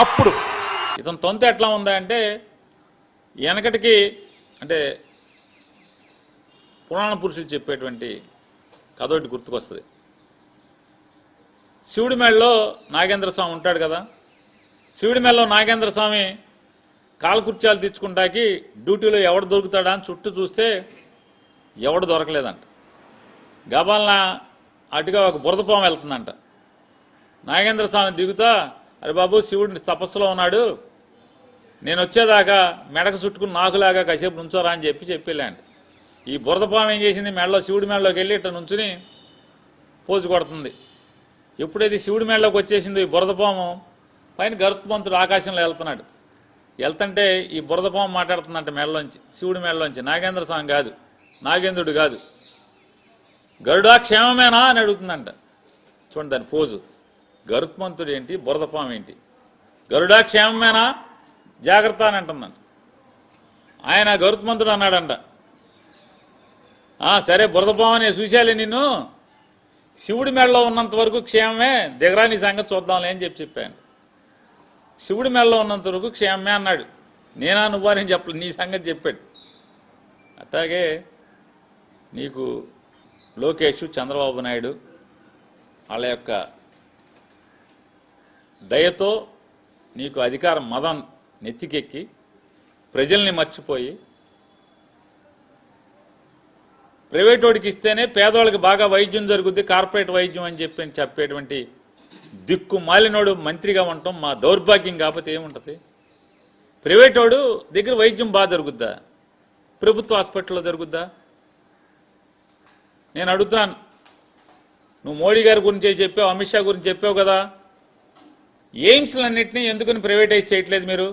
అప్పుడు ఇతను తొంత ఎట్లా ఉందా అంటే వెనకటికి అంటే పురాణ పురుషులు చెప్పేటువంటి కథ ఒకటి గుర్తుకొస్తుంది. శివుడి మేడలో నాగేంద్ర స్వామి ఉంటాడు కదా. శివుడి మేడలో నాగేంద్ర స్వామి కాలకృత్యాలు తెచ్చుకుంటాకి డ్యూటీలో ఎవడు దొరుకుతాడా అని చుట్టూ చూస్తే ఎవడు దొరకలేదంట. గబాలన అటుగా ఒక బురదపాము వెళ్తుందంట. నాగేంద్ర స్వామి దిగుతా, అరే బాబు శివుడిని తపస్సులో ఉన్నాడు, నేను వచ్చేదాకా మెడకు చుట్టుకుని నాకులాగా కాసేపు నుంచోరా అని చెప్పేళ్ళంట. ఈ బురదపాము ఏం చేసింది, మెడలో శివుడి మేడలోకి వెళ్ళి ఇట్లా నుంచుని పోజు కొడుతుంది. ఎప్పుడైతే శివుడి మేడలోకి వచ్చేసిందో ఈ బురదపాము పైన గరుత్మంతుడు ఆకాశంలో వెళ్తుంటే ఈ బురదపాము మాట్లాడుతుందంట మేడలోంచి, శివుడి మేడలోంచి. నాగేంద్ర స్వామి కాదు, నాగేంద్రుడు కాదు. గరుడా క్షేమమేనా అని అడుగుతుందంట. చూడండి దాని పోజు. గరుత్మంతుడు ఏంటి, బురదపాము ఏంటి. గరుడా క్షేమమేనా, జాగ్రత్త అని అంటుందంట. ఆయన గరుత్మంతుడు అన్నాడంట, సరే బురదపాము నేను చూశాలే నిన్ను, శివుడి మేడలో ఉన్నంత వరకు క్షేమమే, దిగరా నీ సంగతి చూద్దాంలే అని చెప్పాను. శివుడి మేడలో ఉన్నంత వరకు క్షేమమే అన్నాడు. నేనా నువ్వా నేను చెప్పలేదు, నీ సంగతి చెప్పాడు. అట్లాగే నీకు లోకేష్, చంద్రబాబు నాయుడు వాళ్ళ యొక్క దయతో నీకు అధికారం మదం నెత్తికెక్కి ప్రజల్ని మర్చిపోయి ప్రైవేట్ వాడికి ఇస్తేనే పేదవాళ్ళకి బాగా వైద్యం జరుగుద్ది, కార్పొరేట్ వైద్యం అని చెప్పేటువంటి దిక్కు మాలినోడు మంత్రిగా ఉండటం మా దౌర్భాగ్యం. కాకపోతే ఏముంటుంది, ప్రైవేట్ వాడు దగ్గర వైద్యం బాగా జరుగుద్దా, ప్రభుత్వ హాస్పిటల్లో జరుగుద్దా? నేను అడుగుతున్నాను, నువ్వు మోడీ గారి గురించి చెప్పావు, అమిత్ షా గురించి చెప్పావు కదా, ఎయిమ్స్లన్నింటినీ ఎందుకని ప్రైవేటైజ్ చేయట్లేదు మీరు?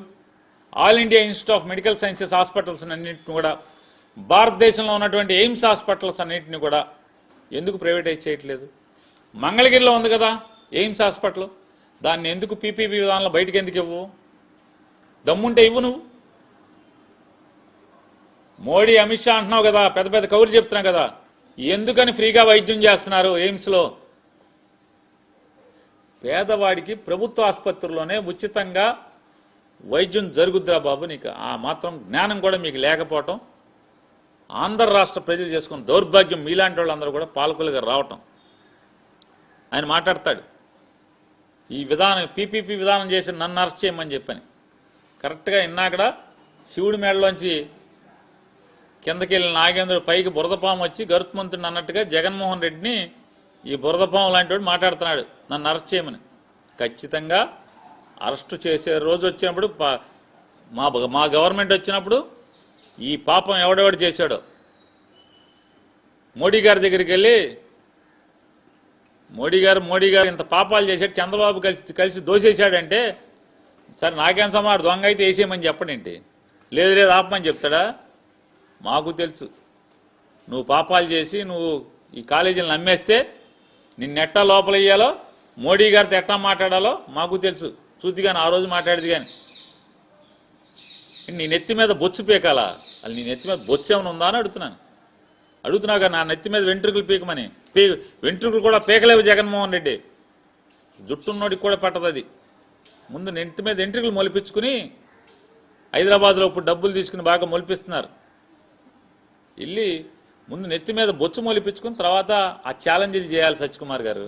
All India institute of medical sciences hospitals అన్నింటిని కూడా, భారతదేశంలో ఉన్నటువంటి ఎయిమ్స్ హాస్పిటల్స్ అన్నింటినీ కూడా ఎందుకు ప్రైవేటైజ్ చేయట్లేదు? మంగళగిరిలో ఉంది కదా ఎయిమ్స్ హాస్పిటల్, దాన్ని ఎందుకు పీపీపీ విధానంలో బయటకు ఎందుకు ఇవ్వు? దమ్ముంటే ఇవ్వు నువ్వు. మోడీ అమిత్ షా అంటున్నావు కదా, పెద్ద పెద్ద కౌరు చెప్తున్నావు కదా, ఎందుకని ఫ్రీగా వైద్యం చేస్తున్నారు ఎయిమ్స్లో? పేదవాడికి ప్రభుత్వ ఆసుపత్రుల్లోనే ఉచితంగా వైద్యం జరుగుద్దా బాబు? నీకు ఆ మాత్రం జ్ఞానం కూడా మీకు లేకపోవటం, ఆంధ్ర రాష్ట్ర ప్రజలు చేసుకున్న దౌర్భాగ్యం. మీలాంటి వాళ్ళందరూ కూడా పాలకులుగా రావటం. ఆయన మాట్లాడతాడు, ఈ విధానం పీపీపీ విధానం చేసి నన్ను అరెస్ట్ చేయమని చెప్పని. కరెక్ట్గా ఇన్నాకడ శివుడి మేడలోంచి కిందకి వెళ్ళిన నాగేంద్రుడు పైకి బురదపాము వచ్చి గరుత్మంతుడిని అన్నట్టుగా జగన్మోహన్ రెడ్డిని ఈ బురదపాము లాంటి వాడు మాట్లాడుతున్నాడు నన్ను అరెస్ట్ చేయమని. ఖచ్చితంగా అరెస్టు చేసే రోజు వచ్చినప్పుడు, మా గవర్నమెంట్ వచ్చినప్పుడు ఈ పాపం ఎవడెవడు చేశాడో మోడీ గారి దగ్గరికి వెళ్ళి, మోడీ గారు ఇంత పాపాలు చేశాడు, చంద్రబాబు కలిసి దోసేశాడంటే, సరే నాకేం సమాడు దొంగ అయితే వేసేయమని చెప్పడేంటి? లేదు ఆపమని చెప్తాడా? మాకు తెలుసు నువ్వు పాపాలు చేసి నువ్వు ఈ కాలేజీలను నమ్మేస్తే నిన్నెట్టా లోపల ఇయ్యాలో, మోడీ గారితో ఎట్టా మాట్లాడాలో మాకు తెలుసు. చూద్ది కానీ ఆ రోజు మాట్లాడేది కానీ. నీ నెత్తి మీద బొచ్చు పీకాలా? అది నీ నెత్తి మీద బొచ్చు ఏమైనా ఉందా అని అడుగుతున్నాగా. నా నెత్తి మీద వెంట్రుకలు పీకమని. వెంట్రుకలు కూడా పీకలేవు జగన్మోహన్ రెడ్డి. జుట్టున్నోడికి కూడా పట్టదు అది. ముందు నెత్తి మీద వెంట్రుకలు మొలిపించుకుని హైదరాబాద్లో ఇప్పుడు డబ్బులు తీసుకుని బాగా మొలిపిస్తున్నారు. వెళ్ళి ముందు నెత్తి మీద బొచ్చు మొలిపించుకుని తర్వాత ఆ ఛాలెంజ్లు చేయాలి సత్యకుమార్ గారు.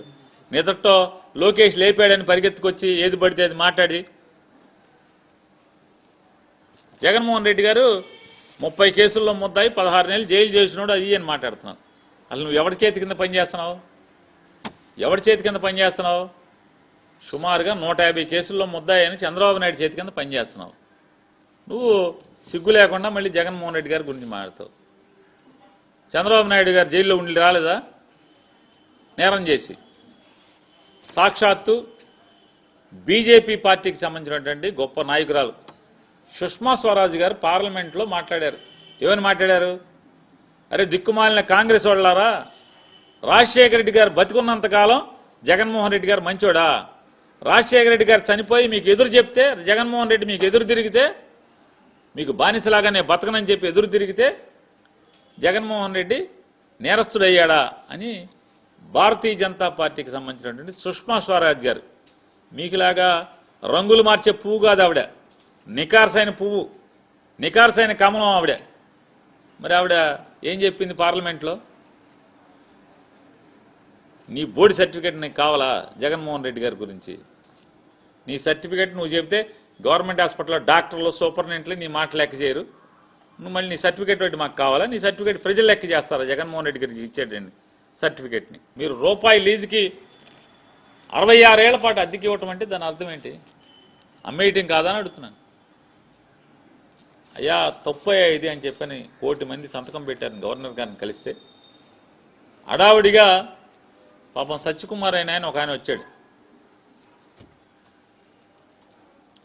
నిదట్లో లోకేష్ లేపాడని పరిగెత్తుకొచ్చి ఏది పడితే అది మాట్లాడి, జగన్మోహన్ రెడ్డి గారు 30 కేసుల్లో ముద్దాయి 16 నెలలు జైలు చేసినాడు అది అని మాట్లాడుతున్నావు. అసలు నువ్వు ఎవరి చేతి కింద పనిచేస్తున్నావు? సుమారుగా 150 కేసుల్లో ముద్దాయి అని చంద్రబాబు నాయుడు చేతి కింద పనిచేస్తున్నావు. నువ్వు సిగ్గు లేకుండా మళ్ళీ జగన్మోహన్ రెడ్డి గారి గురించి మాట్లాడతావు. చంద్రబాబు నాయుడు గారు జైల్లో ఉండి రాలేదా నేరం చేసి? సాక్షాత్తు బీజేపీ పార్టీకి సంబంధించినటువంటి గొప్ప నాయకురాలు సుష్మా స్వరాజ్ గారు పార్లమెంట్లో మాట్లాడారు. ఏమని మాట్లాడారు? అరే దిక్కుమాలిన కాంగ్రెస్ వాళ్ళారా, రాజశేఖర రెడ్డి గారు బతికున్నంతకాలం జగన్మోహన్ రెడ్డి గారు మంచోడా? రాజశేఖర రెడ్డి గారు చనిపోయి మీకు ఎదురు చెప్తే, జగన్మోహన్ రెడ్డి మీకు ఎదురు తిరిగితే, మీకు బానిసలాగానే బతకనని చెప్పి ఎదురు తిరిగితే జగన్మోహన్ రెడ్డి నేరస్తుడయ్యాడా అని భారతీయ జనతా పార్టీకి సంబంధించినటువంటి సుష్మా స్వరాజ్ గారు మీకులాగా రంగులు మార్చే పువ్వు కాదు ఆవిడ, నికార్సైన పువ్వు, నికార్సైన కమలం ఆవిడ. మరి ఆవిడ ఏం చెప్పింది పార్లమెంట్లో? నీ బోర్డు సర్టిఫికేట్ నీకు కావాలా జగన్మోహన్ రెడ్డి గారి గురించి? నీ సర్టిఫికేట్ నువ్వు చెబితే గవర్నమెంట్ హాస్పిటల్లో డాక్టర్లు సూపరింటెండెంట్లు నీ మాట లెక్క చేయరు. నువ్వు మళ్ళీ నీ సర్టిఫికేట్ ఒకటి మాకు కావాలా? నీ సర్టిఫికేట్ ప్రజలు లెక్క చేస్తారా జగన్మోహన్ రెడ్డి గారికి ఇచ్చేటండి సర్టిఫికేట్ని? మీరు రూపాయి లీజుకి 66 ఏళ్ల పాటు అద్దెకి ఇవ్వటం అంటే దాని అర్థం ఏంటి? అమ్మేయటం కాదని అడుగుతున్నాను. అయ్యా తప్పయ్యా ఇది అని చెప్పని 1 కోటి మంది సంతకం పెట్టారు గవర్నర్ గారిని కలిస్తే. అడావుడిగా పాపం సత్యకుమార్ అయిన ఆయన ఒక ఆయన వచ్చాడు.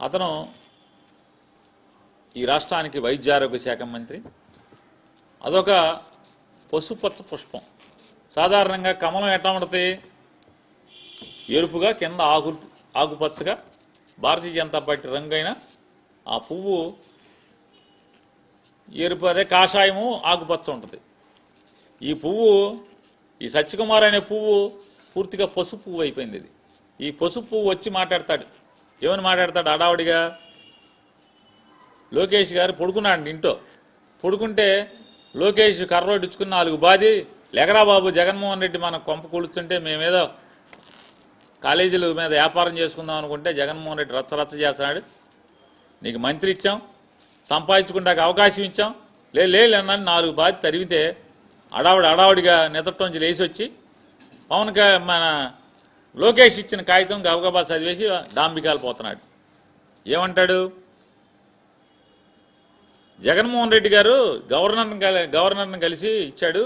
అతను ఈ రాష్ట్రానికి వైద్య ఆరోగ్య శాఖ మంత్రి. అదొక పసుపచ్చ పుష్పం. సాధారణంగా కమలం ఎట్లా ఉంటుంది? ఎరుపుగా కింద ఆకుపచ్చగా భారతీయ జనతా పార్టీ రంగు అయిన ఆ పువ్వు ఎరుపు, అదే కాషాయము ఆకుపచ్చ ఉంటుంది. ఈ పువ్వు, ఈ సత్యకుమార్ అనే పువ్వు పూర్తిగా పసుపు పువ్వు అయిపోయింది. ఇది ఈ పసుపు పువ్వు వచ్చి మాట్లాడతాడు. ఏమని మాట్లాడతాడు? అడావుడిగా లోకేష్ గారు పడుకున్నాడు ఇంట్లో. పడుకుంటే లోకేష్ కర్రోడ్డుచుకుని 4 బాది, లెగరా బాబు జగన్మోహన్ రెడ్డి మన కొంప కూలుస్తుంటే మేమేదో కాలేజీల మీద వ్యాపారం చేసుకుందాం అనుకుంటే జగన్మోహన్ రెడ్డి రచ్చరచ్చ చేస్తున్నాడు. నీకు మంత్రి ఇచ్చాం, సంపాదించుకుంటాక అవకాశం ఇచ్చాం, లేనని 4 బాది తరిగితే అడావుడిగా నిద్రటోంచి లేచి వచ్చి మన లోకేష్ ఇచ్చిన కాగితం గబగబా చదివేసి డాంబికాలు పోతున్నాడు. ఏమంటాడు? జగన్మోహన్ రెడ్డి గారు గవర్నర్ని కలిసి ఇచ్చాడు.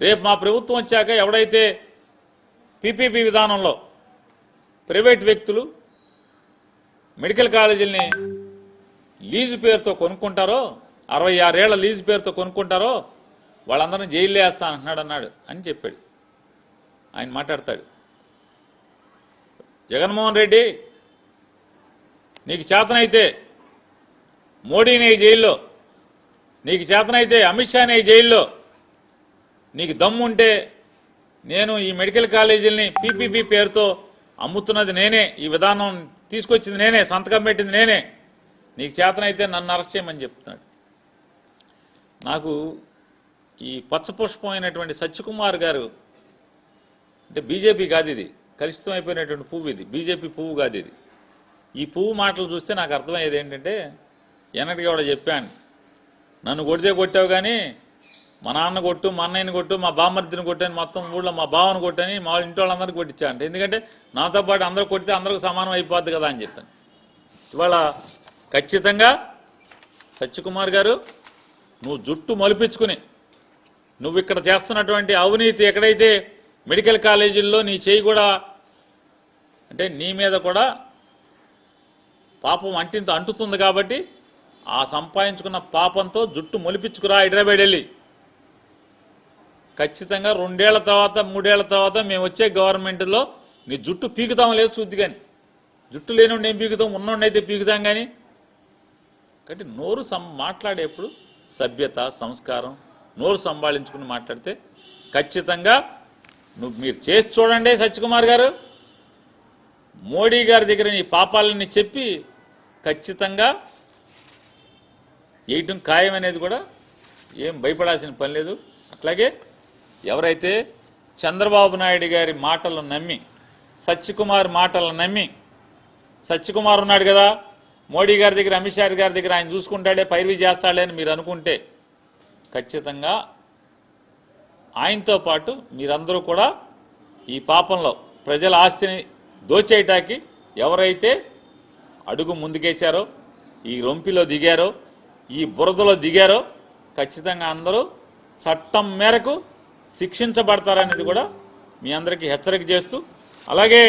రేపు మా ప్రభుత్వం వచ్చాక ఎవడైతే పీపీపీ విధానంలో ప్రైవేట్ వ్యక్తులు మెడికల్ కాలేజీలని లీజు పేరుతో కొనుక్కుంటారో, 66 ఏళ్ల లీజు పేరుతో కొనుక్కుంటారో వాళ్ళందరినీ జైల్లో వేస్తానంటున్నాడు అని చెప్పాడు. ఆయన మాట్లాడతాడు. జగన్మోహన్ రెడ్డి నీకు చేతనైతే మోడీని జైల్లో, నీకు చేతనైతే అమిత్ షాని జైల్లో, నీకు దమ్ముంటే నేను ఈ మెడికల్ కాలేజీలని పీపీపీ పేరుతో అమ్ముతున్నది నేనే, ఈ విధానం తీసుకొచ్చింది నేనే, సంతకం పెట్టింది నేనే, నీకు చేతనైతే నన్ను అరెస్ట్ చేయమని చెప్తున్నాడు. నాకు ఈ పచ్చపుష్పం అయినటువంటి సత్యకుమార్ గారు అంటే బీజేపీ కాదు, ఇది కలుషితం అయిపోయినటువంటి పువ్వు, ఇది బీజేపీ పువ్వు కాదు ఇది. ఈ పువ్వు మాటలు చూస్తే నాకు అర్థమయ్యేది ఏంటంటే, ఎన్నటికి కూడా చెప్పాను, నన్ను కొడితే కొట్టావు కానీ మా నాన్న కొట్టు, మా అన్నయ్యని కొట్టు, మా బామ్మర్దిని కొట్టాను, మొత్తం ఊళ్ళో మా బావని కొట్టని మా ఇంటి వాళ్ళందరికీ కొట్టించాను. ఎందుకంటే నాతో పాటు అందరూ కొడితే అందరికి సమానం అయిపోద్ది కదా అని చెప్పాను. ఇవాళ ఖచ్చితంగా సత్యకుమార్ గారు నువ్వు జుట్టు మొలిపించుకుని నువ్వు ఇక్కడ చేస్తున్నటువంటి అవినీతి, ఎక్కడైతే మెడికల్ కాలేజీల్లో నీ చేయి కూడా అంటే నీ మీద కూడా పాపం అంటుతుంది కాబట్టి ఆ సంపాదించుకున్న పాపంతో జుట్టు మొలిపించుకురా హైదరాబాద్ వెళ్ళి. ఖచ్చితంగా 2 ఏళ్ల తర్వాత 3 ఏళ్ల తర్వాత మేము వచ్చే గవర్నమెంట్లో నీ జుట్టు పీకుతాం లేదు చూద్ది. కానీ జుట్టు లేనివాడిని ఏం పీకుతాం, ఉన్నవాడిని అయితే పీకుతాం. కానీ కాబట్టి నోరు మాట్లాడేప్పుడు సభ్యత, సంస్కారం, నోరు సంభాళించుకుని మాట్లాడితే ఖచ్చితంగా మీరు చేసి చూడండి. సత్యకుమార్ గారు మోడీ గారి దగ్గర నీ పాపాలని చెప్పి ఖచ్చితంగా వేయటం ఖాయం అనేది కూడా ఏం భయపడాల్సిన పని లేదు. అట్లాగే ఎవరైతే చంద్రబాబు నాయుడు గారి మాటలు నమ్మి, సత్యకుమార్ మాటలు నమ్మి, సత్యకుమార్ ఉన్నాడు కదా మోడీ గారి దగ్గర, అమిత్ షా గారి దగ్గర, ఆయన చూసుకుంటాడే, పైరవీ చేస్తాడే అని మీరు అనుకుంటే ఖచ్చితంగా ఆయనతో పాటు మీరందరూ కూడా ఈ పాపంలో ప్రజల ఆస్తిని దోచేయటానికి ఎవరైతే అడుగు ముందుకేశారో, ఈ రొంపిలో దిగారో, ఈ బురదలో దిగారో ఖచ్చితంగా అందరూ చట్టం మేరకు శిక్షించబడతారనేది కూడా మీ అందరికీ హెచ్చరిక చేస్తూ, అలాగే